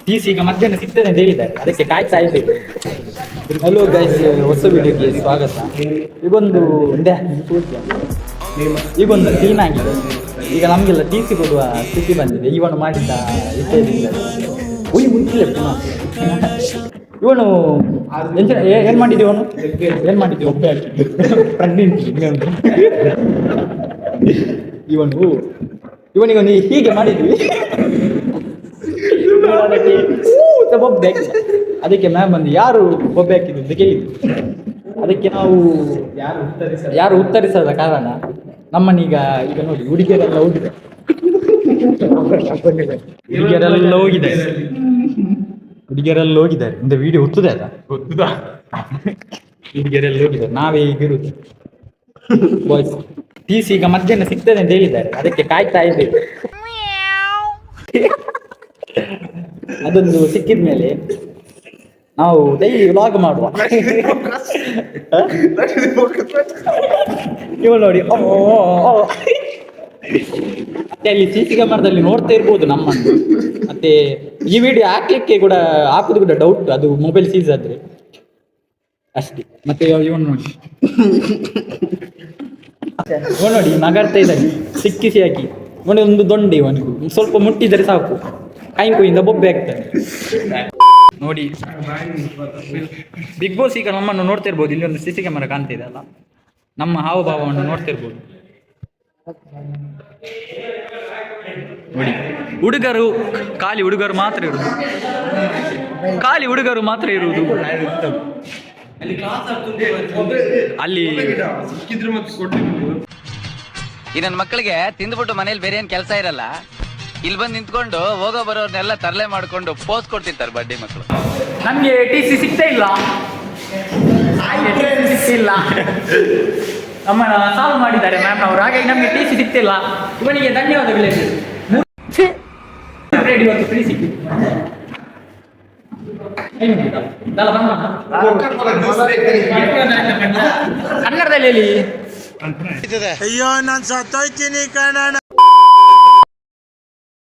TC ಈಗ ಮಧ್ಯಾಹ್ನ ಸಿಗ್ತದೆ ಅಂತ ಹೇಳಿದ್ದಾರೆ, ಅದಕ್ಕೆ ಕಾಯ್ತಾ ಇದ್ದೇವೆ. ಹಲೋ ಗೈಸ್, ಹೊಸ ವಿಡಿಯೋಗೆ ಸ್ವಾಗತ. ಈಗೊಂದು ಸೀನ್ ಆಗಿದೆ. ಈಗ ನಮಗೆಲ್ಲ ಟಿ.ಸಿ ಕೊಡುವ ಸ್ಥಿತಿ ಬಂದಿದೆ. ಇವನು ಮಾಡಿದ್ದ ವಿಷಯದಿಂದ ಮುಂಚಿಲ್ಲ ಪುನಃ ಇವನು ಏನ್ ಮಾಡಿದ್ವಿ, ಏನ್ ಮಾಡಿದ್ವಿ ಒಬ್ಬ ಇವನಿಗೊಂದು ಹೀಗೆ ಮಾಡಿದ್ವಿ. ಬೊಬ್ಬೆ ಹಾಕಿದ. ಅದಕ್ಕೆ ಮ್ಯಾಮ್ ಬಂದು ಯಾರು ಬೊಬ್ಬೆ ಹಾಕಿದ್ದು ಅಂತ ಕೇಳಿದ್ರು. ಅದಕ್ಕೆ ನಾವು ಯಾರು ಉತ್ತರಿಸದ ಕಾರಣ ನಮ್ಮನ್ನೀಗ ಈಗ ನೋಡಿ ಹುಡುಗಿಯರೆಲ್ಲ ಹೋಗಿದ್ದಾರೆ. ಹುಡುಗಿಯರೆಲ್ಲ ಹೋಗಿದ್ದಾರೆ. ಇಂದ ವಿಡಿಯೋ ಒತ್ತುದೇ ಅಲ್ಲ, ಹುಡುಗಿಯರೆಲ್ಲ ಹೋಗಿದ್ದಾರೆ. ನಾವೇ ಈಗ ಇರುದು ಬಾಯ್ಸ್. ಟಿ.ಸಿ ಈಗ ಮಧ್ಯಾಹ್ನ ಸಿಗ್ತದೆ ಅಂತ ಹೇಳಿದ್ದಾರೆ, ಅದಕ್ಕೆ ಕಾಯ್ತಾ ಇದ್ದೇವೆ. ಅದೊಂದು ಸಿಕ್ಕಿದ ಮೇಲೆ ನಾವು ಡೈಲಿ ವ್ಲಾಗ್ ಮಾಡುವ. ನೀವು ನೋಡಿ ಮತ್ತೆ ಅಲ್ಲಿ ಸಿ.ಸಿ ಕ್ಯಾಮರಾದಲ್ಲಿ ನೋಡ್ತಾ ಇರ್ಬೋದು ನಮ್ಮನ್ನು. ಮತ್ತೆ ಈ ವಿಡಿಯೋ ಹಾಕುದು ಕೂಡ ಡೌಟ್, ಅದು ಮೊಬೈಲ್ ಸೀಸ್ ಆದ್ರೆ ಅಷ್ಟೇ. ಮತ್ತೆ ಇವನು ನೋಡಿ ನಗಾಡ್ತಾ ಇದ್ದಾನೆ ಸಿಕ್ಕಿಸಿ ಹಾಕಿ. ನೋಡಿ ಒಂದು ದೊಂಡೆ, ಇವನಿಗೂ ಸ್ವಲ್ಪ ಮುಟ್ಟಿದರೆ ಸಾಕು ಕೈಯಿಂದ ಬೊಬ್ಬೆ ಆಗ್ತಾನೆ. ನೋಡಿ ಬಿಗ್ ಬಾಸ್ ಈಗ ನಮ್ಮನ್ನು ನೋಡ್ತಾ ಇರ್ಬೋದು. ಇಲ್ಲಿ ಒಂದು ಸಿ.ಸಿ ಕ್ಯಾಮರಾ ಕಾಣ್ತಿದೆ ಅಲ್ಲ, ನಮ್ಮ ಹಾವಭಾವವನ್ನು ನೋಡ್ತಾ ಇರ್ಬೋದು. ನೋಡಿ ಹುಡುಗರು ಖಾಲಿ ಹುಡುಗರು ಮಾತ್ರ ಇರುವುದು, ಅಲ್ಲಿ ಈ ನನ್ನ ಮಕ್ಕಳಿಗೆ ತಿಂದ್ಬಿಟ್ಟು ಮನೇಲಿ ಬೇರೆ ಏನ್ ಕೆಲಸ ಇರಲ್ಲ, ಇಲ್ಲಿ ಬಂದು ನಿಂತ್ಕೊಂಡು ಹೋಗೋ ಬರೋರ್ನೆಲ್ಲ ತರಲೆ ಮಾಡ್ಕೊಂಡು ಪೋಸ್ ಕೊಡ್ತಿರ್ತಾರೆ ಬಡ್ಡಿ ಮಕ್ಕಳು. ನಮ್ಗೆ ಟಿ.ಸಿ ಸಿಗ್ತಾ ಇಲ್ಲ, ನಮ್ಮನ್ನ ಸಾಲ್ವ್ ಮಾಡಿದ್ದಾರೆ ಮ್ಯಾಮ್ ಅವರು. ಹಾಗಾಗಿ ನಮ್ಗೆ ಟಿ.ಸಿ ಸಿಗ್ತಿಲ್ಲ. ಇವನಿಗೆ ಧನ್ಯವಾದಗಳು. ಇವತ್ತು ಫ್ರೀ ಸಿಕ್ಕಿತ್ತು. ಕನ್ನಡದಲ್ಲಿ ಹೇಳಿ. ಅಯ್ಯೋ ನಾನು ಸತ್ತೋಯ್ತೀನಿ ಕಣ.